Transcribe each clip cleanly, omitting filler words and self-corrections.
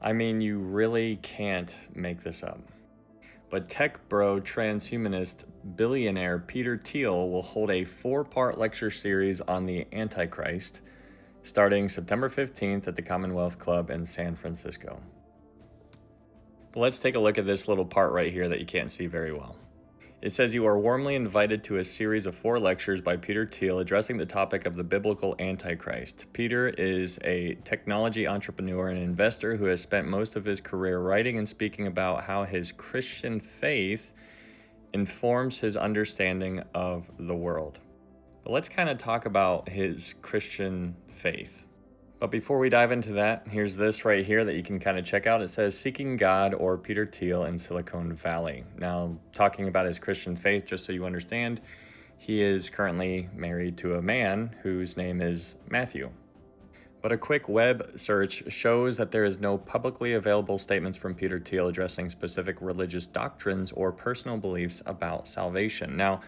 I mean, you really can't make this up. But tech bro, transhumanist, billionaire Peter Thiel will hold a 4-part lecture series on the Antichrist starting September 15th at the Commonwealth Club in San Francisco. But let's take a look at this little part right here that you can't see very well. It says you are warmly invited to a series of 4 lectures by Peter Thiel addressing the topic of the biblical Antichrist. Peter is a technology entrepreneur and investor who has spent most of his career writing and speaking about how his Christian faith informs his understanding of the world. But let's kind of talk about his Christian faith. But before we dive into that, here's this right here that you can kind of check out. It says Seeking God or Peter Thiel in Silicon Valley. Now, talking about his Christian faith, just so you understand, he is currently married to a man whose name is Matthew. But a quick web search shows that there is no publicly available statements from Peter Thiel addressing specific religious doctrines or personal beliefs about salvation. Now,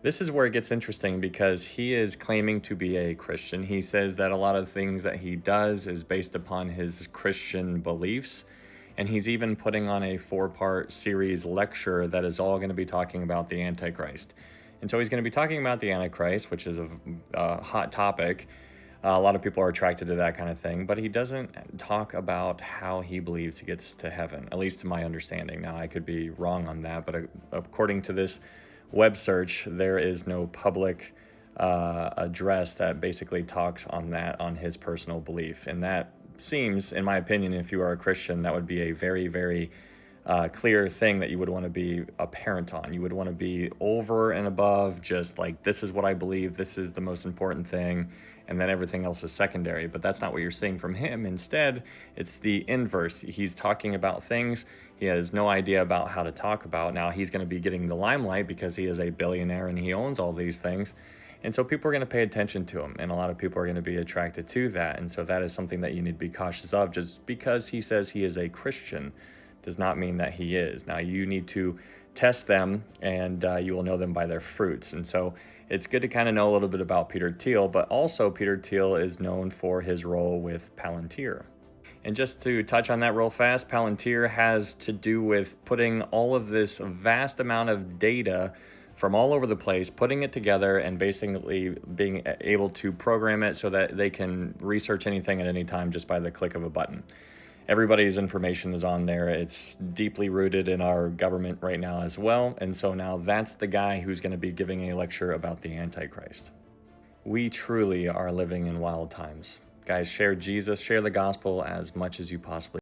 this is where it gets interesting because he is claiming to be a Christian. He says that a lot of things that he does is based upon his Christian beliefs. And he's even putting on a 4-part series lecture that is all going to be talking about the Antichrist. And so he's going to be talking about the Antichrist, which is a hot topic. A lot of people are attracted to that kind of thing, but he doesn't talk about how he believes he gets to heaven, at least to my understanding. Now, I could be wrong on that, but according to this web search, there is no public address that basically talks on that, on his personal belief. And that seems, in my opinion, if you are a Christian, that would be a very, very clear thing that you would want to be a parent on. You would want to be over and above just like, this is what I believe, this is the most important thing, and then everything else is secondary. But that's not what you're seeing from him. Instead, it's the inverse. He's talking about things he has no idea about how to talk about. Now, he's going to be getting the limelight because he is a billionaire and he owns all these things. And so people are going to pay attention to him, and a lot of people are going to be attracted to that. And so that is something that you need to be cautious of. Just because he says he is a Christian does not mean that he is. Now, you need to test them, and you will know them by their fruits. And so it's good to kind of know a little bit about Peter Thiel, but also Peter Thiel is known for his role with Palantir. And just to touch on that real fast, Palantir has to do with putting all of this vast amount of data from all over the place, putting it together and basically being able to program it so that they can research anything at any time just by the click of a button. Everybody's information is on there. It's deeply rooted in our government right now as well. And so now that's the guy who's going to be giving a lecture about the Antichrist. We truly are living in wild times. Guys, share Jesus, share the gospel as much as you possibly